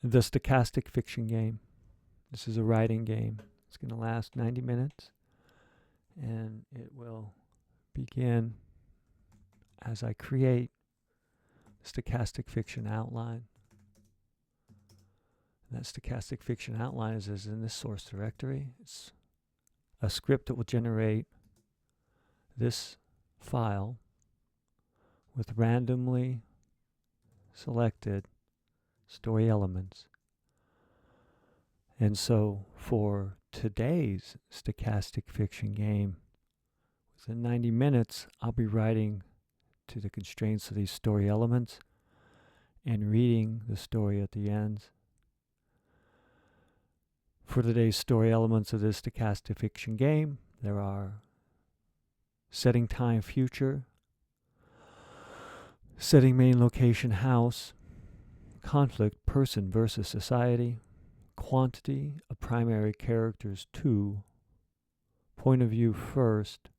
The Stochastic Fiction Game. This is a writing game. It's going to last 90 minutes, and it will begin as I create stochastic fiction outline. And that stochastic fiction outline is in this source directory. It's a script that will generate this file with randomly selected story elements. And so for today's stochastic fiction game, within 90 minutes, I'll be writing to the constraints of these story elements and reading the story at the end. For today's story elements of this stochastic fiction game, there are setting time future, setting main location house, conflict person versus society, quantity of primary characters 2, point of view first,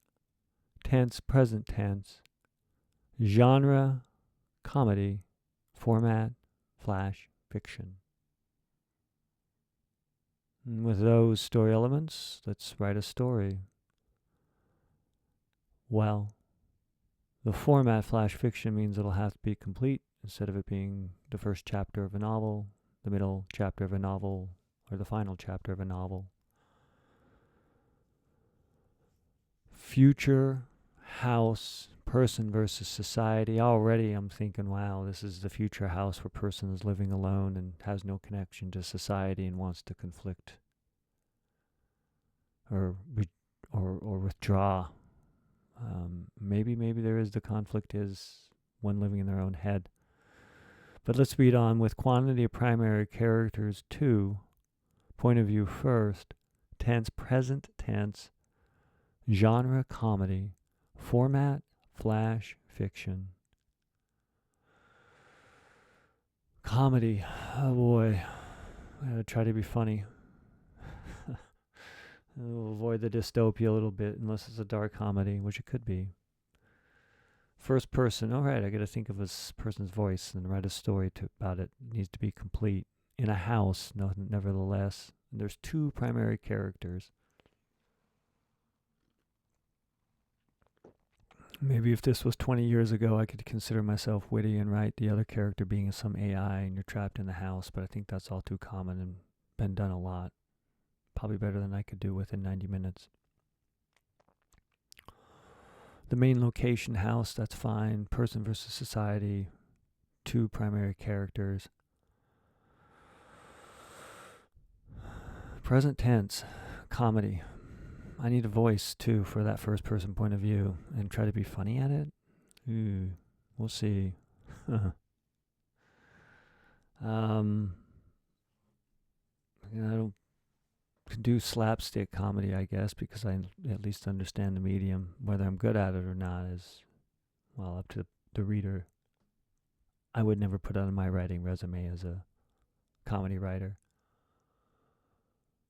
tense present tense, genre comedy, format flash fiction. And with those story elements, let's write a story. Well, the format flash fiction means it'll have to be complete instead of it being the first chapter of a novel, the middle chapter of a novel, or the final chapter of a novel. Future, house, person versus society. Already I'm thinking, wow, this is the future house where person is living alone and has no connection to society and wants to conflict or withdraw. Maybe there is the conflict is one living in their own head. But let's read on with quantity of primary characters 2, point of view first, tense present tense, genre comedy, format flash fiction. Comedy, oh boy, I gotta try to be funny. I'll avoid the dystopia a little bit unless it's a dark comedy, which it could be. First person, all right, I got to think of a person's voice and write a story about it. It needs to be complete. In a house, nevertheless. And there's 2 primary characters. Maybe if this was 20 years ago, I could consider myself witty and write the other character being some AI and you're trapped in the house, but I think that's all too common and been done a lot. Probably better than I could do within 90 minutes. The main location house, that's fine. Person versus society, 2 primary characters. Present tense, comedy. I need a voice too for that first person point of view and try to be funny at it. Ooh, we'll see. I don't do slapstick comedy, I guess, because I at least understand the medium. Whether I'm good at it or not is, well, up to the reader. I would never put on my writing resume as a comedy writer.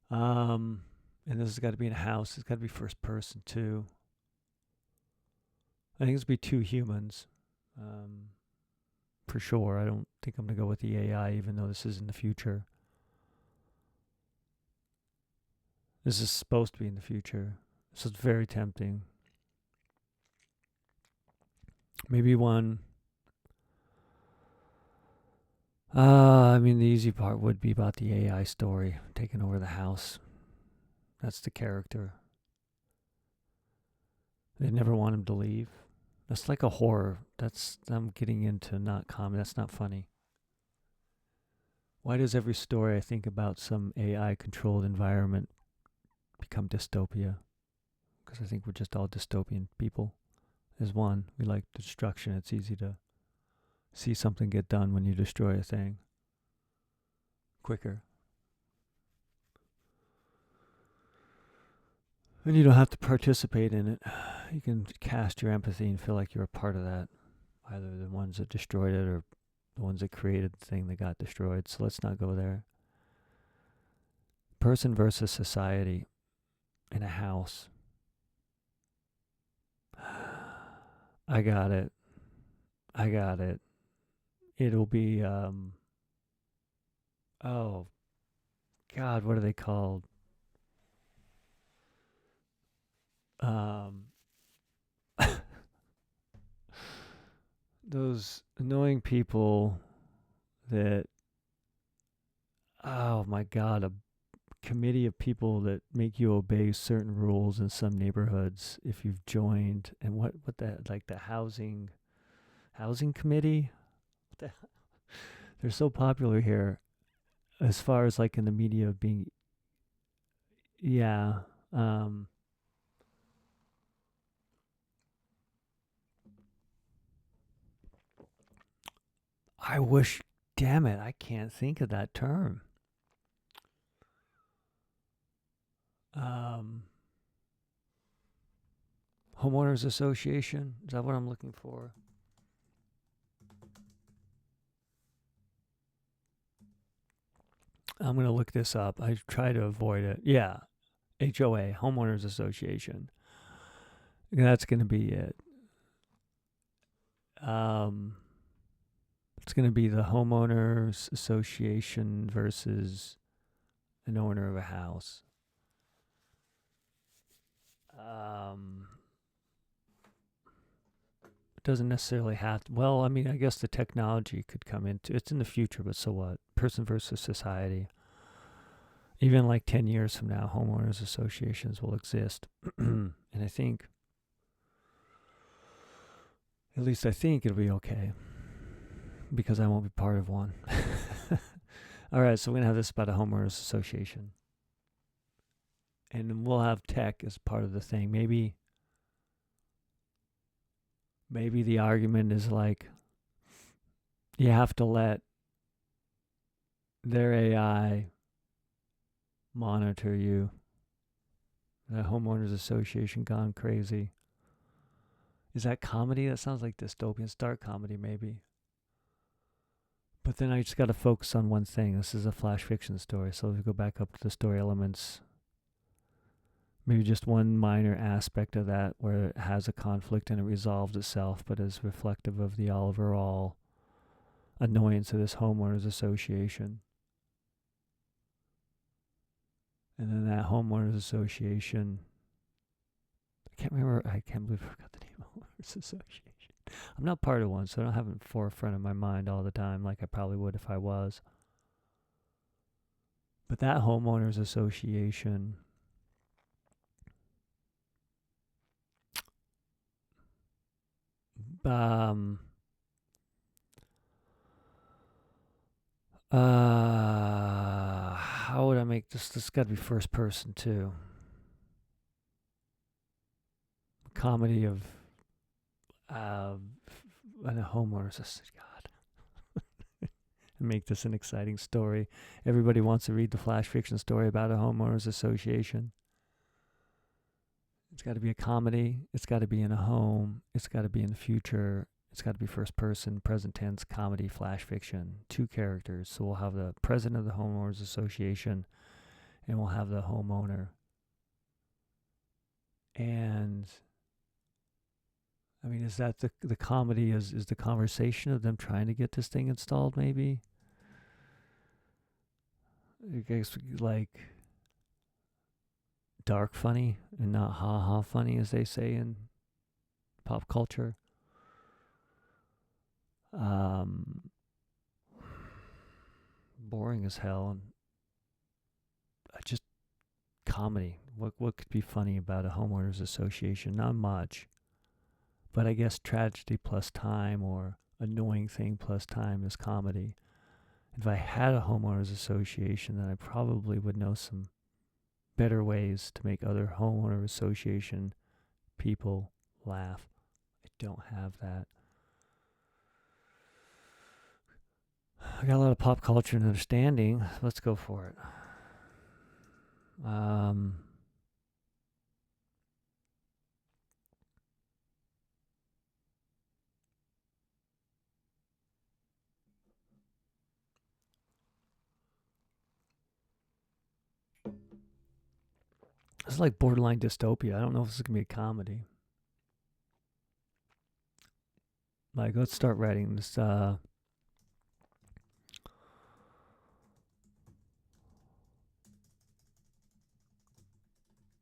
And this has got to be in a house. It's got to be first person too. I think it's be 2 humans, for sure. I don't think I'm gonna go with the AI, even though this is in the future. This is supposed to be in the future, so it's very tempting. Maybe one. I mean, the easy part would be about the AI story taking over the house. That's the character. They never want him to leave. That's like a horror. I'm getting into not comedy. That's not funny. Why does every story I think about some AI controlled environment become dystopia? Because I think we're just all dystopian people. There's one. We like destruction. It's easy to see something get done when you destroy a thing quicker. And you don't have to participate in it. You can cast your empathy and feel like you're a part of that. Either the ones that destroyed it or the ones that created the thing that got destroyed. So let's not go there. Person versus society in a house. I got it. It'll be Oh God, what are they called? Um, those annoying people that, oh my God, a committee of people that make you obey certain rules in some neighborhoods if you've joined. And what the, like the housing committee? What the, they're so popular here as far as like in the media being, yeah. Um, I wish, damn it, I can't think of that term. Um, Homeowners Association. Is that what I'm looking for? I'm going to look this up. I try to avoid it. Yeah. HOA, Homeowners Association. That's going to be it. Um, it's going to be the Homeowners Association versus an owner of a house. Um, it doesn't necessarily have to, well, I mean, I guess the technology could come into it's in the future, but so what? Person versus society. Even like 10 years from now, homeowners associations will exist. And I think, at least I think it'll be okay because I won't be part of one. All right, so we're going to have this about a homeowners association. And we'll have tech as part of the thing. Maybe the argument is like you have to let their AI monitor you. The homeowners association gone crazy. Is that comedy? That sounds like dystopian. It's dark comedy, maybe. But then I just got to focus on one thing. This is a flash fiction story, so if we go back up to the story elements, maybe just one minor aspect of that where it has a conflict and it resolves itself, but is reflective of the overall annoyance of this homeowners association. And then that homeowners association, I can't believe I forgot the name of homeowners association. I'm not part of one, so I don't have it forefront of my mind all the time like I probably would if I was. But that homeowners association, um, how would I make this? This got to be first person too. Comedy of, and a homeowners. God, make this an exciting story. Everybody wants to read the flash fiction story about a homeowners association. It's got to be a comedy. It's got to be in a home. It's got to be in the future. It's got to be first person, present tense, comedy, flash fiction. 2 characters. So we'll have the president of the homeowners association, and we'll have the homeowner. And I mean, is that the comedy? Is the conversation of them trying to get this thing installed? Maybe. I guess like dark funny and not ha ha funny, as they say in pop culture. Um, Boring as hell, and just comedy. What could be funny about a homeowners association? Not much, but I guess tragedy plus time or annoying thing plus time is comedy. If I had a homeowners association, then I probably would know some better ways to make other homeowner association people laugh. I don't have that. I got a lot of pop culture and understanding. Let's go for it. It's like borderline dystopia. I don't know if this is gonna be a comedy. Like, let's start writing this.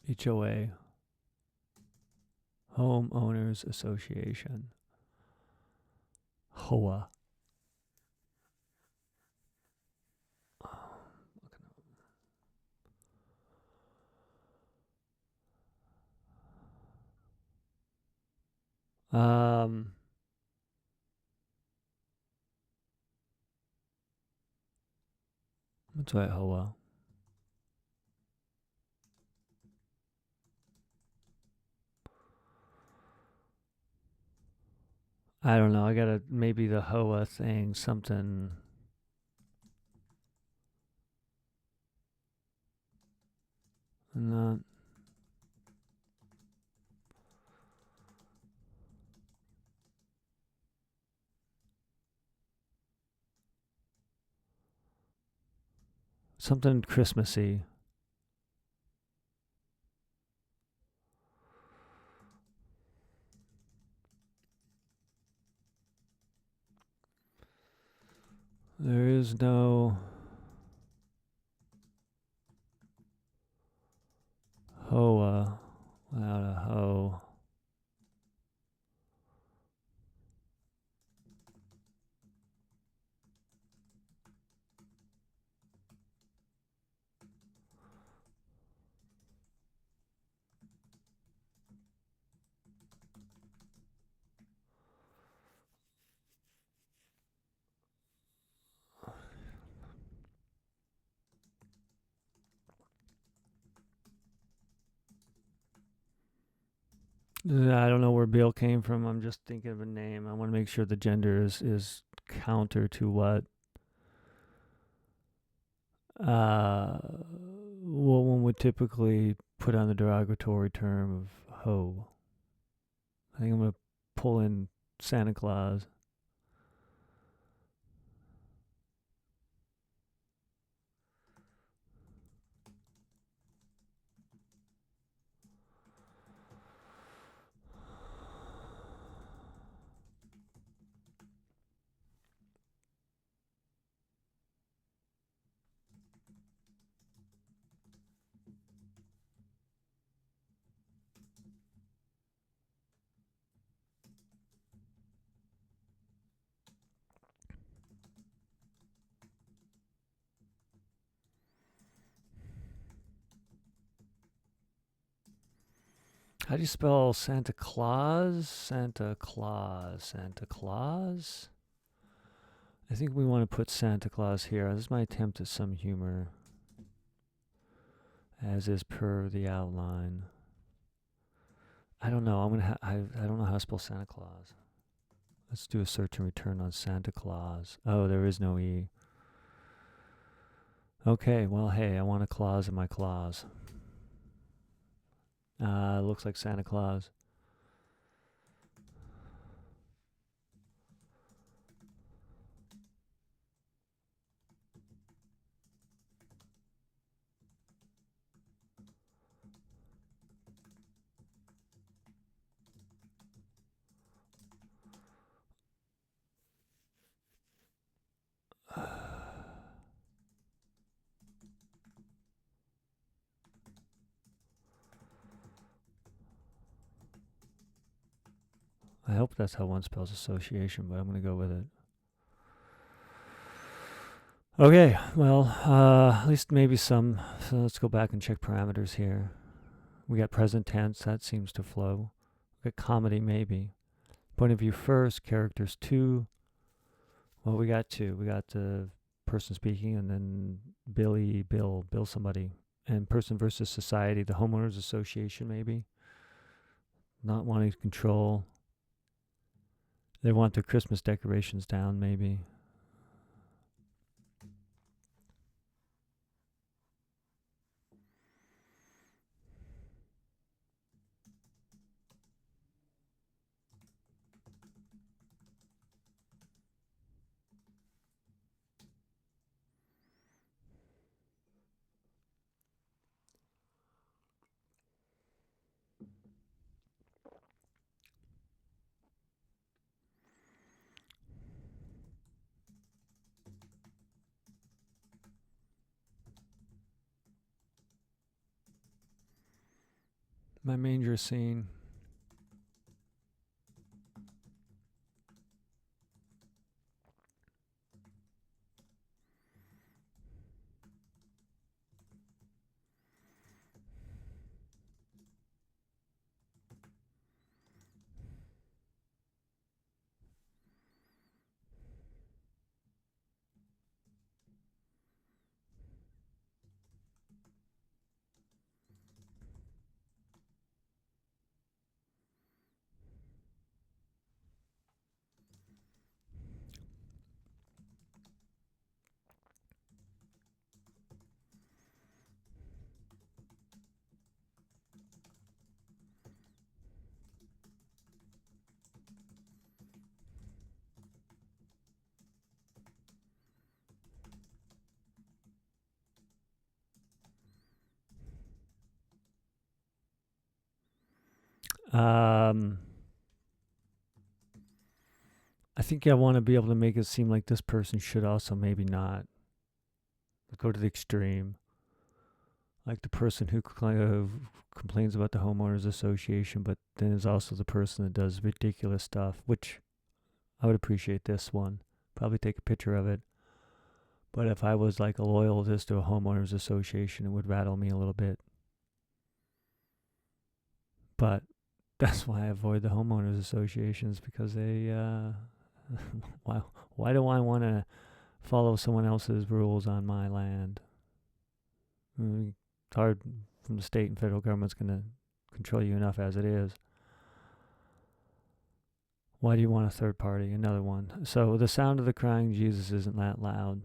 HOA. Homeowners Association. HOA. That's right, HOA. I don't know. I gotta, maybe the HOA thing, something. Not. Something Christmassy. There is no HOA without a hoe. I don't know where Bill came from. I'm just thinking of a name. I want to make sure the gender is counter to what what one would typically put on the derogatory term of hoe. I think I'm going to pull in Santa Claus. How do you spell Santa Claus? Santa Claus. Santa Claus? I think we want to put Santa Claus here. This is my attempt at some humor, as is per the outline. I don't know. I don't know how to spell Santa Claus. Let's do a search and return on Santa Claus. Oh, there is no E. Okay, well, hey, I want a clause in my clause. Looks like Santa Claus. I hope that's how one spells association, but I'm going to go with it. Okay, well, at least maybe some. So let's go back and check parameters here. We got present tense, that seems to flow. We got comedy, maybe. Point of view first, characters two. Well, we got two. We got the person speaking, and then Bill somebody. And person versus society, the homeowners association, maybe. Not wanting to control. They want their Christmas decorations down, maybe. My manger scene. I think I want to be able to make it seem like this person should also maybe not go to the extreme. Like the person who kind of complains about the homeowners association, but then is also the person that does ridiculous stuff, which I would appreciate this one. Probably take a picture of it. But if I was like a loyalist to a homeowners association, it would rattle me a little bit. But that's why I avoid the homeowners associations, because they, why do I want to follow someone else's rules on my land? It's hard from the state and federal government's going to control you enough as it is. Why do you want a third party? Another one. So the sound of the crying Jesus isn't that loud.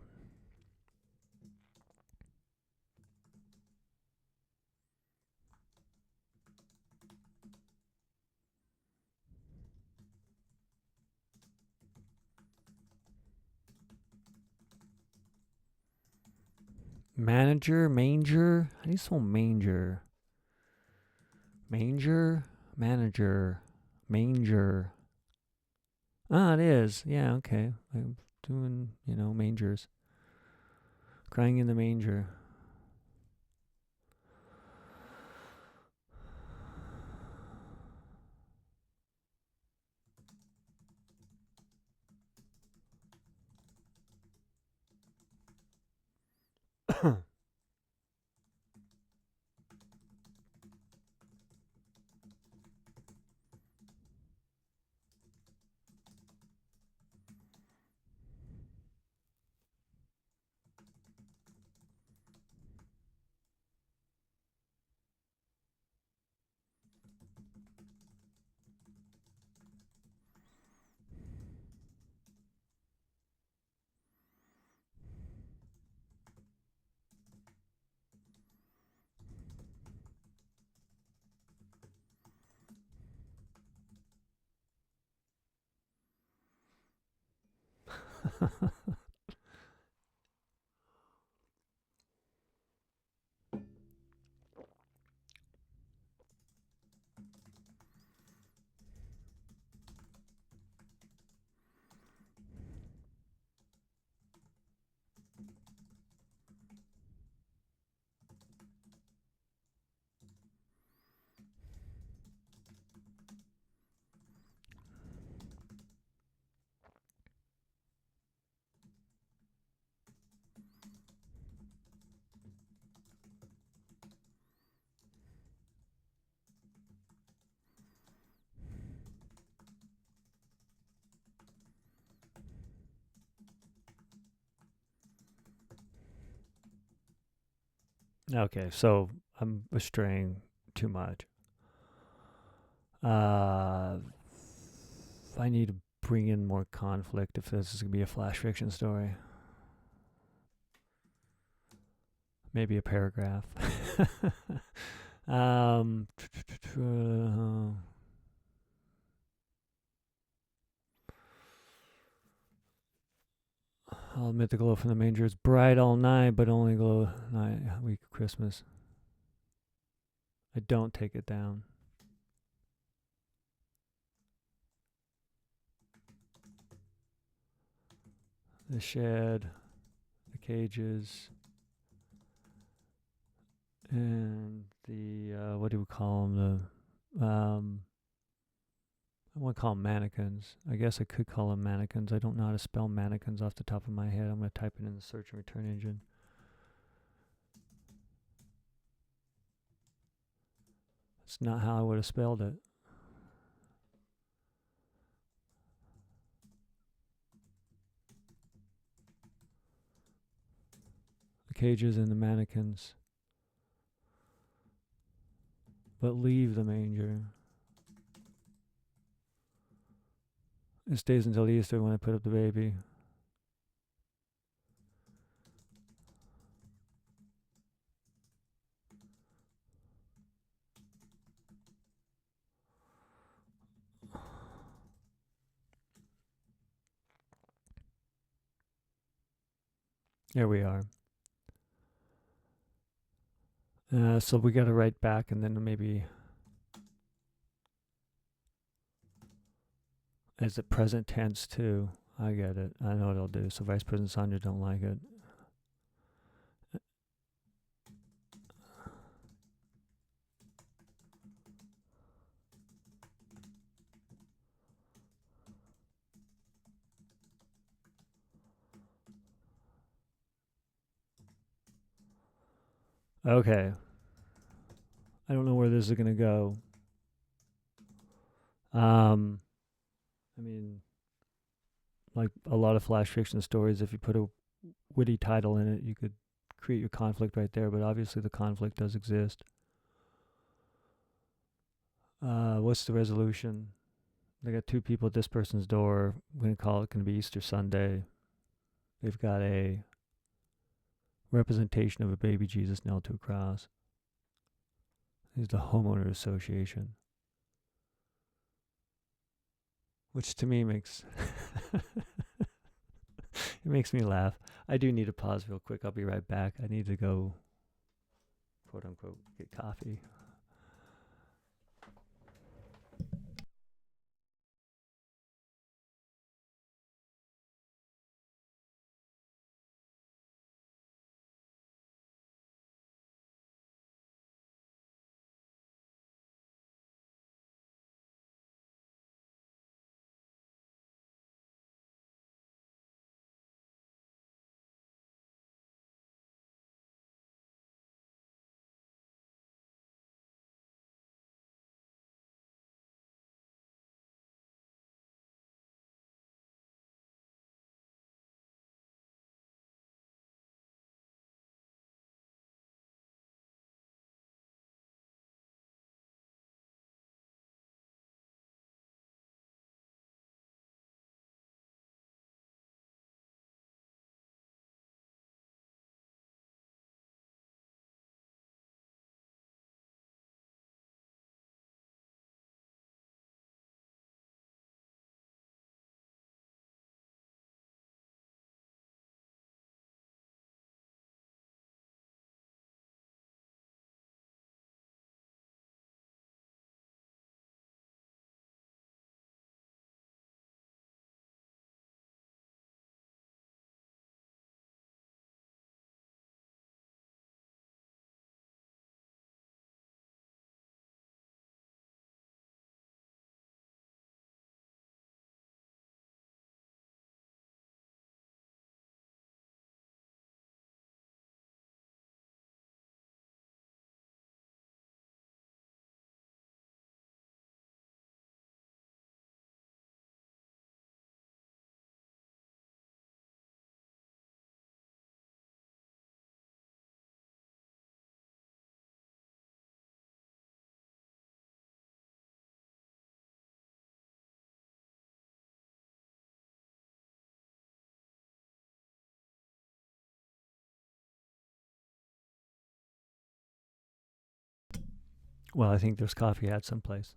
Manger? How do you spell manger? Manager, manger. Ah, it is. Yeah, okay. I'm doing, mangers. Crying in the manger. Okay, so I'm straying too much. I need to bring in more conflict if this is going to be a flash fiction story. Maybe a paragraph. um, I'll admit the glow from the manger is bright all night, but only glow night week of Christmas. I don't take it down. The shed, the cages, and the what do we call them? The I want to call them mannequins. I guess I could call them mannequins. I don't know how to spell mannequins off the top of my head. I'm going to type it in the search and return engine. It's not how I would have spelled it. The cages and the mannequins. But leave the manger. It stays until Easter when I put up the baby. There we are. So we got to write back and then maybe as a present tense too. I get it. I know what it'll do. So Vice President Sandra don't like it. Okay. I don't know where this is going to go. I mean, like a lot of flash fiction stories, if you put a witty title in it, you could create your conflict right there, but obviously the conflict does exist. What's the resolution? They got two people at this person's door. We're going to call it going to be Easter Sunday. They've got a representation of a baby Jesus nailed to a cross. This is the homeowner association. Which to me makes it makes me laugh. I do need to pause real quick. I'll be right back. I need to go, quote unquote, get coffee. Well, I think there's coffee at some place.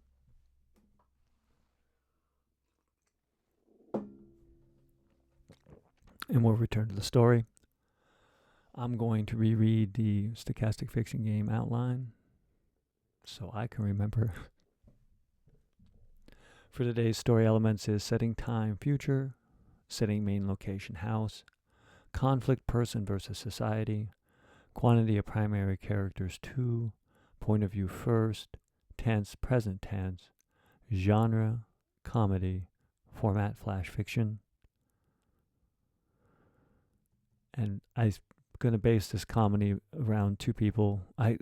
And we'll return to the story. I'm going to reread the Stochastic Fiction Game outline so I can remember. For today's story elements is setting time future, setting main location house, conflict person versus society, quantity of primary characters 2, point of view first, tense, present tense, genre, comedy, format, flash fiction. And I'm going to base this comedy around two people. I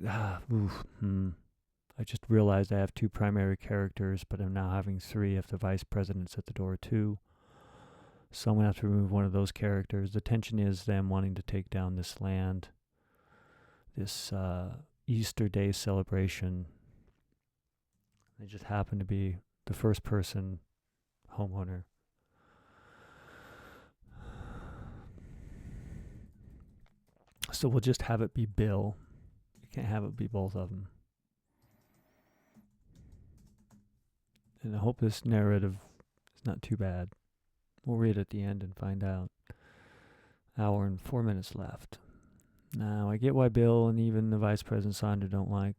just realized I have two primary characters, but I'm now having three if the vice president's at the door too. So I'm going to have to remove one of those characters. The tension is them wanting to take down this land, this Easter Day celebration. They just happen to be the first person homeowner. So we'll just have it be Bill. You can't have it be both of them. And I hope this narrative is not too bad. We'll read at the end and find out. Hour and 4 minutes left. Now, I get why Bill and even the Vice President Sandra don't like.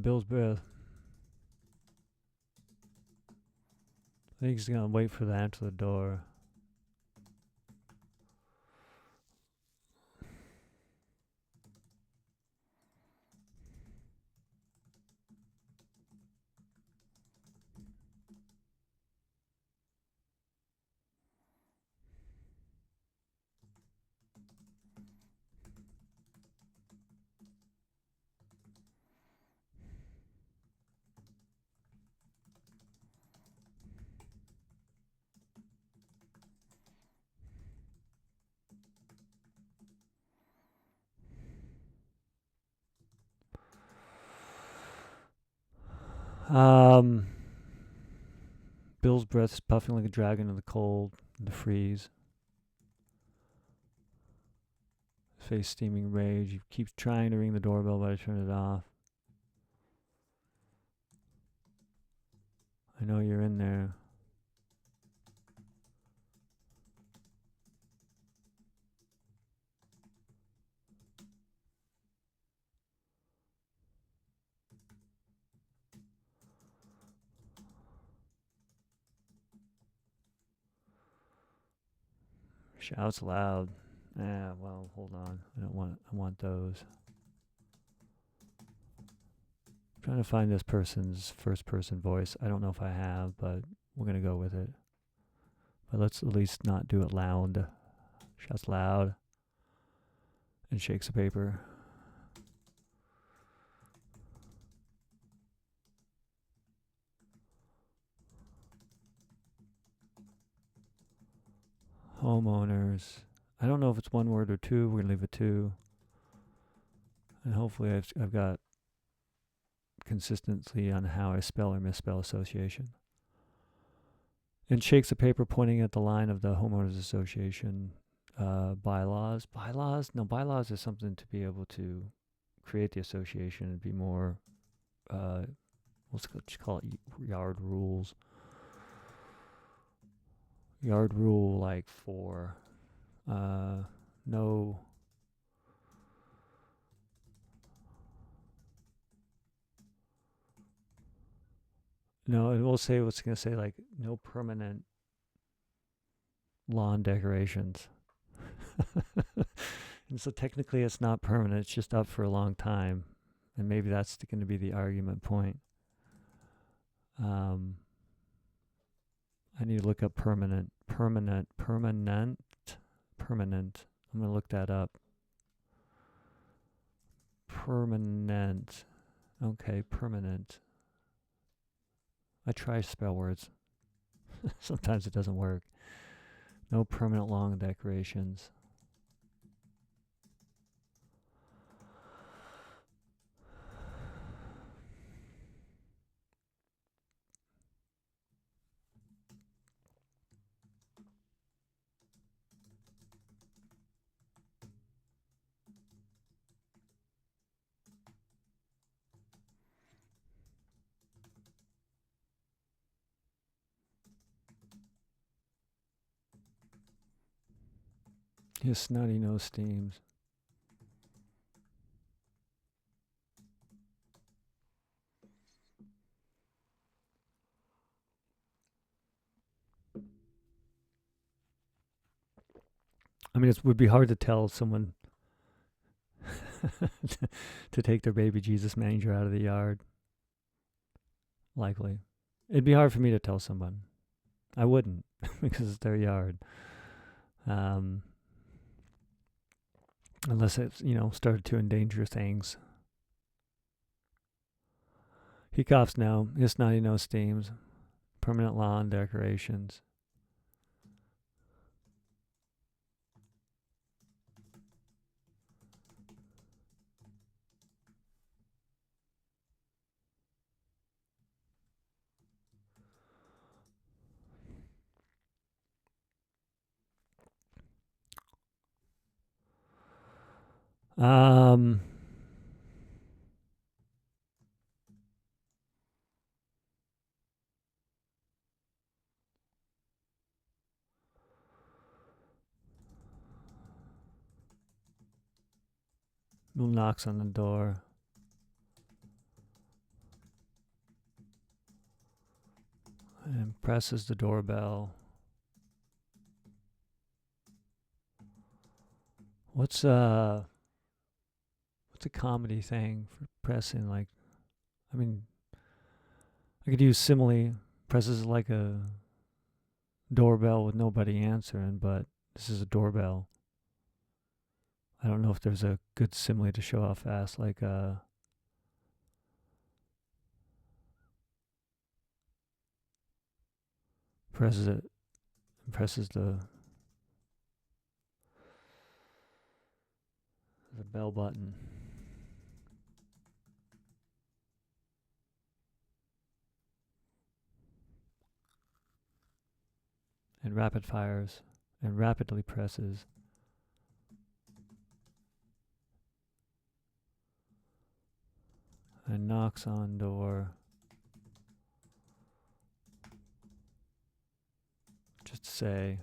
Bill's breath. I think he's gonna wait for that to the door. Bill's breath's puffing like a dragon in the cold, in the freeze. His face steaming rage. He keeps trying to ring the doorbell, but I turn it off. I know you're in there. Shouts loud. Well, hold on. I want those. I'm trying to find this person's first person voice. I don't know if I have, but we're going to go with it. But let's at least not do it loud. Shouts loud. And shakes the paper. Homeowners. I don't know if it's one word or two. We're going to leave it two. And hopefully I've got consistency on how I spell or misspell association. And shakes the paper pointing at the line of the homeowners association. Bylaws. Bylaws? No, bylaws is something to be able to create the association and be more, let's just call it yard rules. Yard rule like 4. No. No, it will say what's going to say like no permanent lawn decorations. And so technically it's not permanent, it's just up for a long time. And maybe that's going to be the argument point. I need to look up permanent. I'm going to look that up. Permanent. Okay, permanent. I try to spell words. Sometimes it doesn't work. No permanent lawn decorations. His snotty nose steams. I mean, it would be hard to tell someone to take their baby Jesus manger out of the yard. Likely. It'd be hard for me to tell someone. I wouldn't, because it's their yard. Unless it's, started to endanger things. He coughs now. His snotty nose steams. Permanent lawn decorations. Um, Who knocks on the door? And presses the doorbell. What's a comedy thing for pressing? Like, I mean, I could use simile. Presses like a doorbell with nobody answering, but this is a doorbell. I don't know if there's a good simile to show how fast, like presses the bell button. And rapid fires and rapidly presses. And knocks on door. Just to say.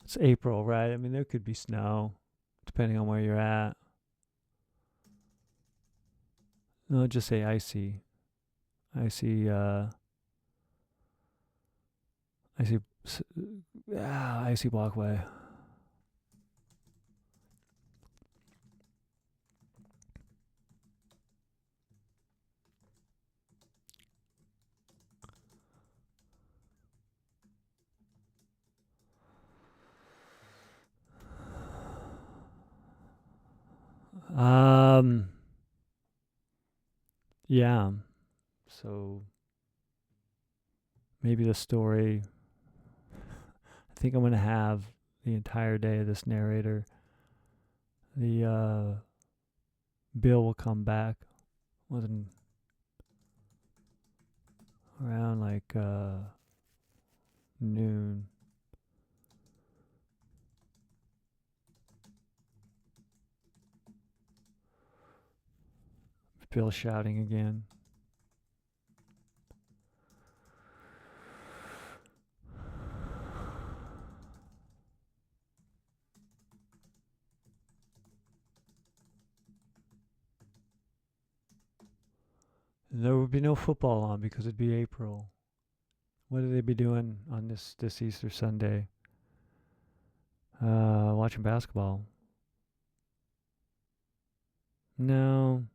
It's April, right? I mean, there could be snow, depending on where you're at. No, just say icy. Icy, icy walkway. Yeah. So maybe the story. I think I'm gonna have the entire day of this narrator. The Bill will come back. Wasn't around like noon. Bill shouting again. There would be no football on because it'd be April. What would they be doing on this Easter Sunday? Watching basketball. No.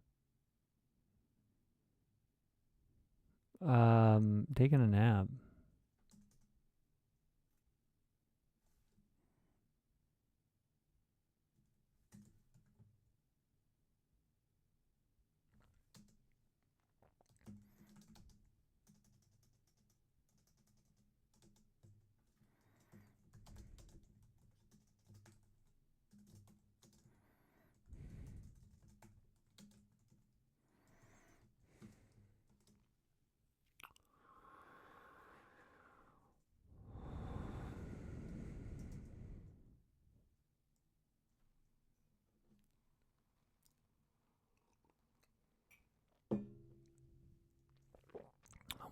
Taking a nap.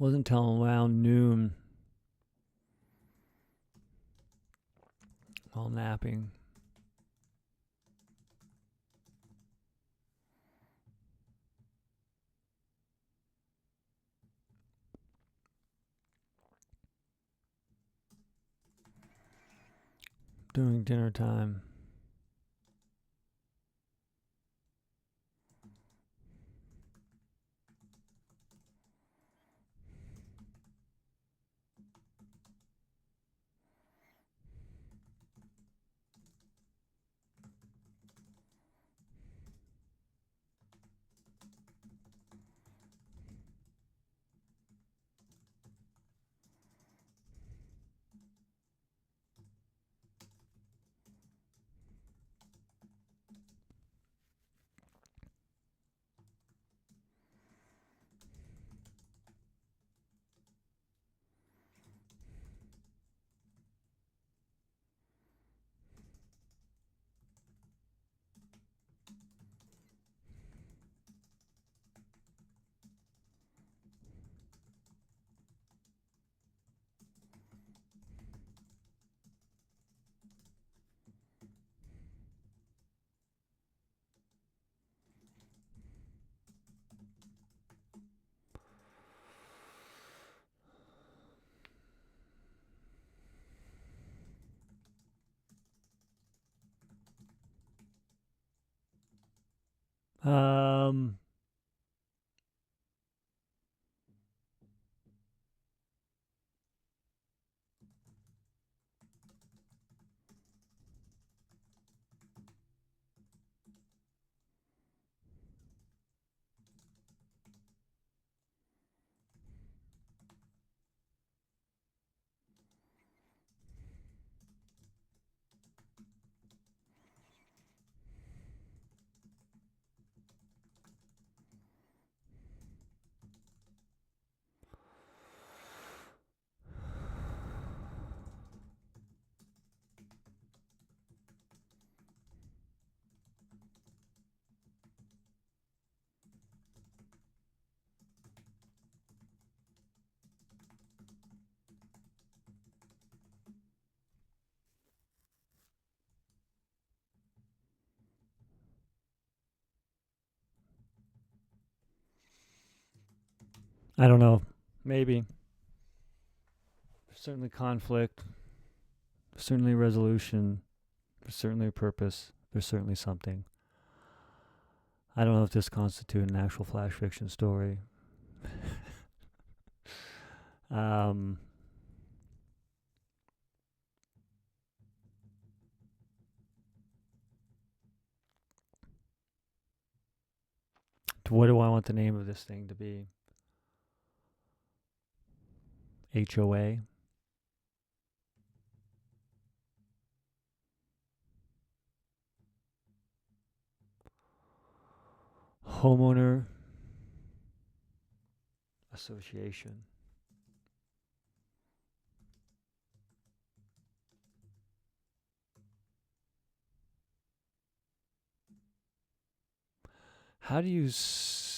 Wasn't until around noon, while napping, during dinner time. Um, I don't know. Maybe. There's certainly conflict. There's certainly resolution. There's certainly a purpose. There's certainly something. I don't know if this constitutes an actual flash fiction story. um, what do I want the name of this thing to be? HOA? Homeowner Association. How do you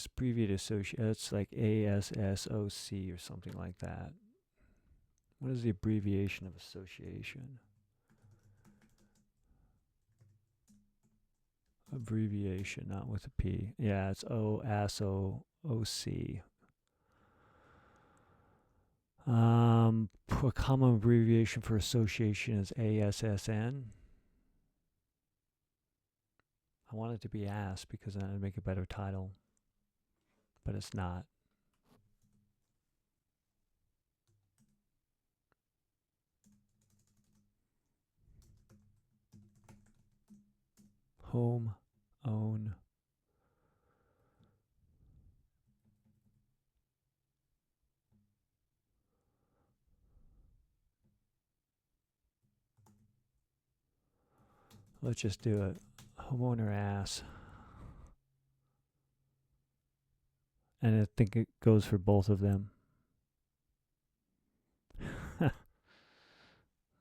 abbreviate associate? It's like ASSOC or something like that. What is the abbreviation of association? Abbreviation, not with a P. Yeah, it's OSOOC. A common abbreviation for association is ASSN. I want it to be ASS because then I'd make a better title, but it's not. Home, own. Let's just do it. Homeowner ass. And I think it goes for both of them.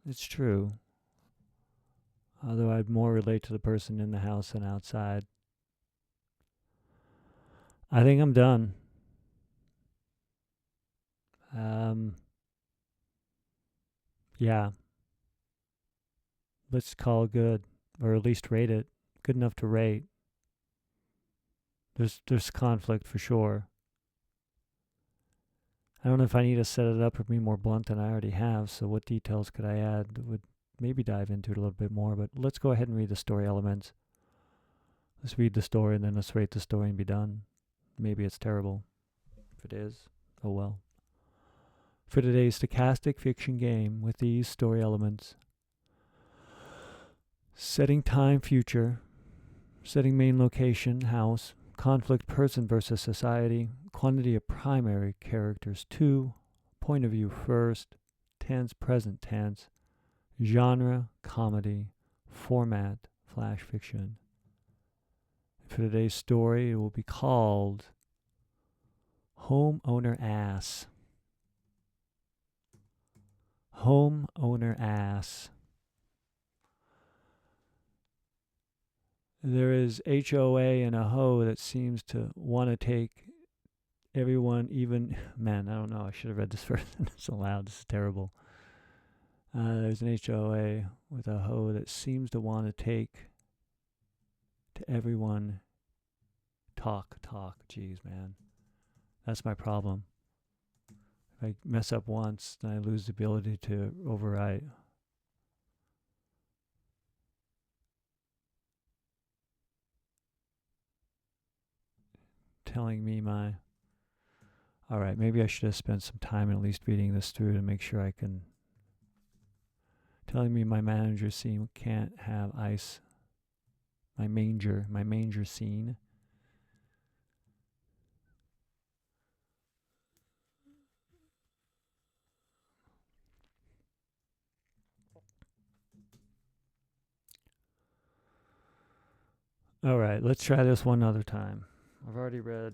It's true. Although I'd more relate to the person in the house than outside. I think I'm done. Yeah, let's call it good, or at least rate it good enough to rate. There's conflict for sure. I don't know if I need to set it up or be more blunt than I already have. So what details could I add that would maybe dive into it a little bit more? But let's go ahead and read the story elements. Let's read the story and then let's rate the story and be done. Maybe it's terrible. If it is, oh well. For today's stochastic fiction game with these story elements: setting time future, setting main location house, conflict person versus society, quantity of primary characters 2, point of view first, tense present tense, genre comedy, format flash fiction. For today's story, it will be called Homeowner Ass. Homeowner Ass. There is HOA and a hoe that seems to want to take everyone, even, man, I don't know, I should have read this first. It's aloud, this is terrible. There's an HOA with a hoe that seems to want to take to everyone. Talk. Jeez, man. That's my problem. If I mess up once, then I lose the ability to overwrite. Telling me my... Alright, maybe I should have spent some time at least reading this through to make sure I can... Telling me my manager scene can't have ice. My manger scene. Alright, let's try this one other time. I've already read.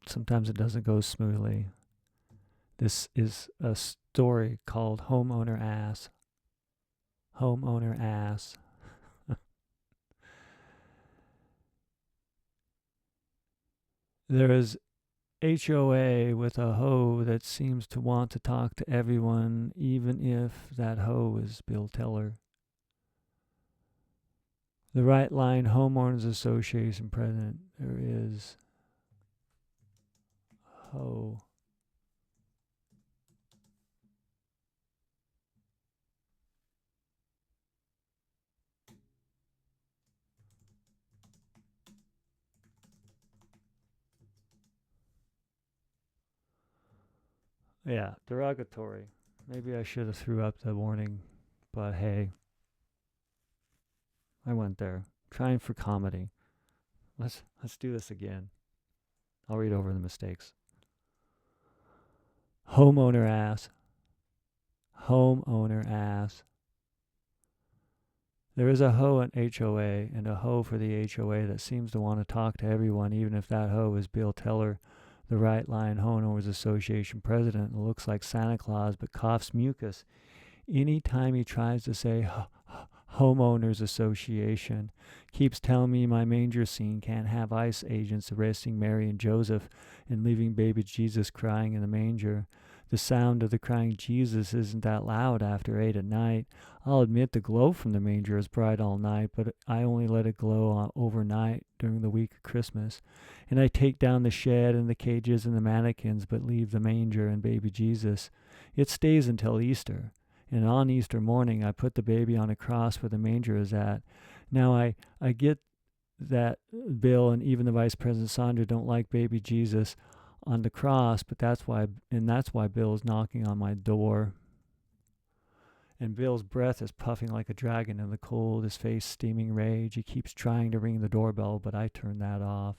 Sometimes it doesn't go smoothly. This is a story called Homeowner Ass. Homeowner Ass. There is HOA with a hoe that seems to want to talk to everyone, even if that hoe is Bill Teller. The Right Line Homeowners Association president. There is hoe. Yeah, derogatory. Maybe I should have threw up the warning, but hey, I went there. Trying for comedy. Let's do this again. I'll read over the mistakes. Homeowner ass. Homeowner ass. There is a hoe at HOA and a hoe for the HOA that seems to want to talk to everyone, even if that hoe is Bill Teller, the Right Line Homeowners Association president, and looks like Santa Claus but coughs mucus any time he tries to say Homeowners Association. Keeps telling me my manger scene can't have ICE agents arresting Mary and Joseph and leaving baby Jesus crying in the manger. The sound of the crying Jesus isn't that loud after 8 at night. I'll admit the glow from the manger is bright all night, but I only let it glow overnight during the week of Christmas. And I take down the shed and the cages and the mannequins, but leave the manger and baby Jesus. It stays until Easter. And on Easter morning, I put the baby on a cross where the manger is at. Now, I get that Bill and even the Vice President Sandra don't like baby Jesus on the cross, but that's why Bill is knocking on my door. And Bill's breath is puffing like a dragon in the cold, his face steaming rage. He keeps trying to ring the doorbell, but I turn that off.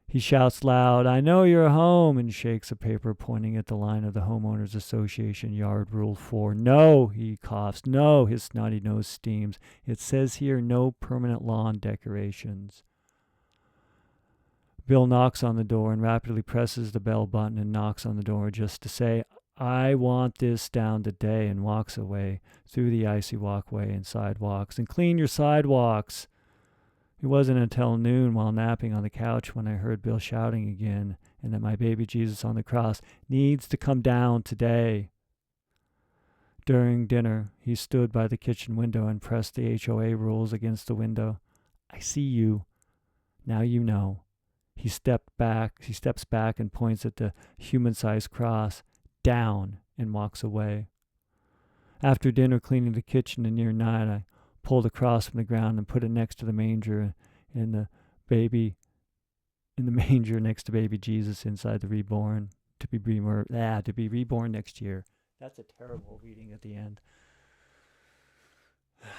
He shouts loud, "I know you're home," and shakes a paper pointing at the line of the Homeowners Association Yard Rule 4. "No," he coughs. "No," his snotty nose steams. "It says here no permanent lawn decorations." Bill knocks on the door and rapidly presses the bell button and knocks on the door just to say, "I want this down today," and walks away through the icy walkway and sidewalks. "And clean your sidewalks." It wasn't until noon while napping on the couch when I heard Bill shouting again, and that my baby Jesus on the cross needs to come down today. During dinner, he stood by the kitchen window and pressed the HOA rules against the window. I see you. Now you know. He steps back and points at the human-sized cross, down, and walks away. After dinner, cleaning the kitchen and near night, I pulled the cross from the ground and put it next to the manger and the baby in the manger next to baby Jesus inside the reborn to be reborn next year. That's a terrible reading at the end.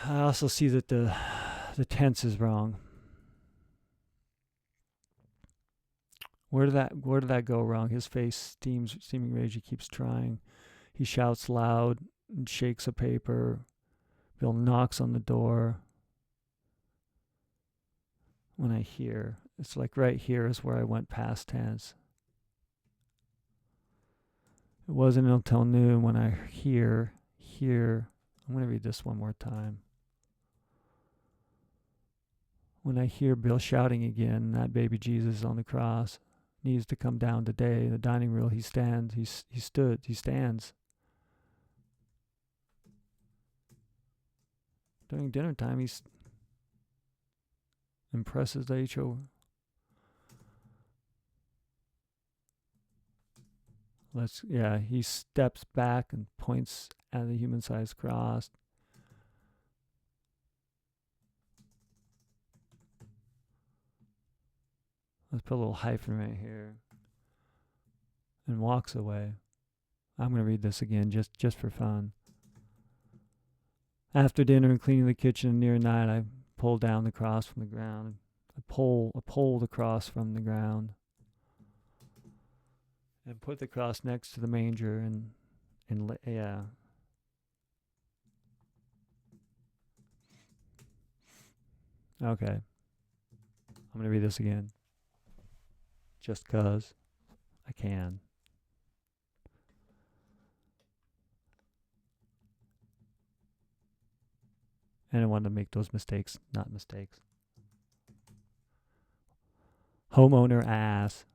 I also see that the tense is wrong. Where did that go wrong? His face steaming rage. He keeps trying. He shouts loud and shakes a paper. Bill knocks on the door. When I hear, it's like right here is where I went past tense. It wasn't until noon when I hear. I'm going to read this one more time. When I hear Bill shouting again, that baby Jesus on the cross needs to come down today. In the dining room, he stands. During dinner time, he impresses the HO. He steps back and points at the human-sized cross. Let's put a little hyphen right here. And walks away. I'm going to read this again just for fun. After dinner and cleaning the kitchen near night, I pulled down the cross from the ground. I pull the cross from the ground. And put the cross next to the manger and Okay. I'm going to read this again. Just 'cause I can. And I want to make those mistakes not mistakes. Homeowner ass.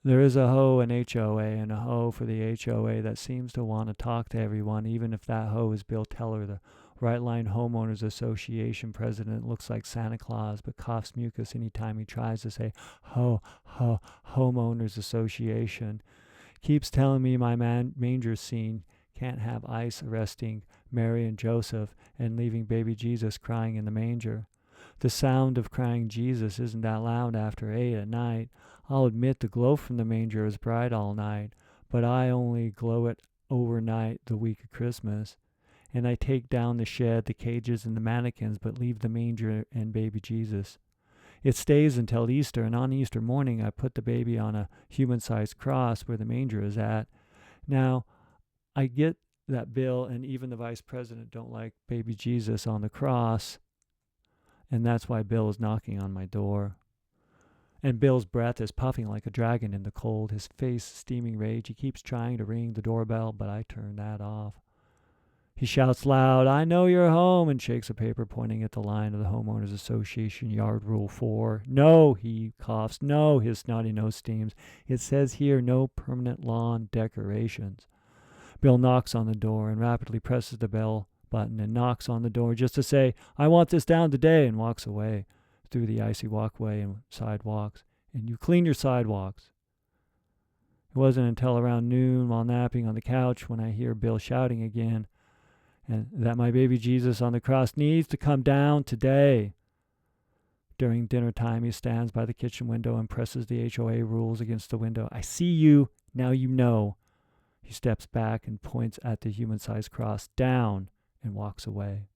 There is a hoe in HOA and a hoe for the HOA that seems to want to talk to everyone, even if that hoe is Bill Teller, the Right Line Homeowners Association president. Looks like Santa Claus, but coughs mucus anytime he tries to say Homeowners Association. Keeps telling me my manger scene can't have ice arresting Mary and Joseph and leaving baby Jesus crying in the manger. The sound of crying Jesus isn't that loud after 8 at night. I'll admit the glow from the manger is bright all night, but I only glow it overnight the week of Christmas. And I take down the shed, the cages, and the mannequins, but leave the manger and baby Jesus. It stays until Easter, and on Easter morning I put the baby on a human-sized cross where the manger is at. Now, I get that Bill and even the vice president don't like baby Jesus on the cross, and that's why Bill is knocking on my door. And Bill's breath is puffing like a dragon in the cold, his face steaming rage. He keeps trying to ring the doorbell, but I turn that off. He shouts loud, "I know you're home," and shakes a paper pointing at the line of the Homeowners Association Yard Rule 4. "No," he coughs. "No," his snotty nose steams. "It says here, no permanent lawn decorations." Bill knocks on the door and rapidly presses the bell button and knocks on the door just to say, "I want this down today," and walks away through the icy walkway and sidewalks. And you clean your sidewalks. It wasn't until around noon while napping on the couch when I hear Bill shouting again, and that my baby Jesus on the cross needs to come down today. During dinner time, he stands by the kitchen window and presses the HOA rules against the window. "I see you. Now you know." He steps back and points at the human-sized cross, down, and walks away.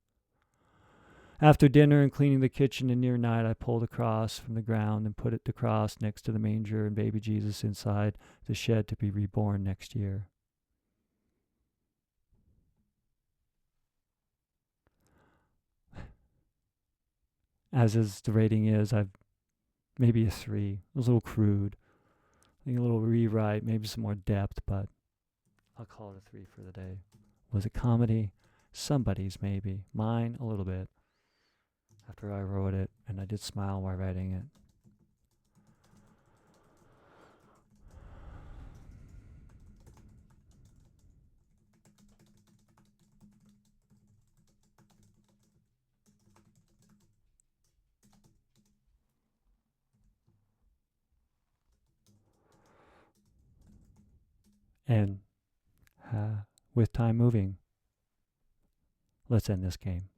After dinner and cleaning the kitchen and near night, I pulled the cross from the ground and put the cross next to the manger and baby Jesus inside the shed to be reborn next year. As is the rating is, I've maybe a 3. It was a little crude. I think a little rewrite, maybe some more depth, but I'll call it a 3 for the day. Was it comedy? Somebody's maybe. Mine, a little bit. After I wrote it, and I did smile while writing it. And with time moving, let's end this game.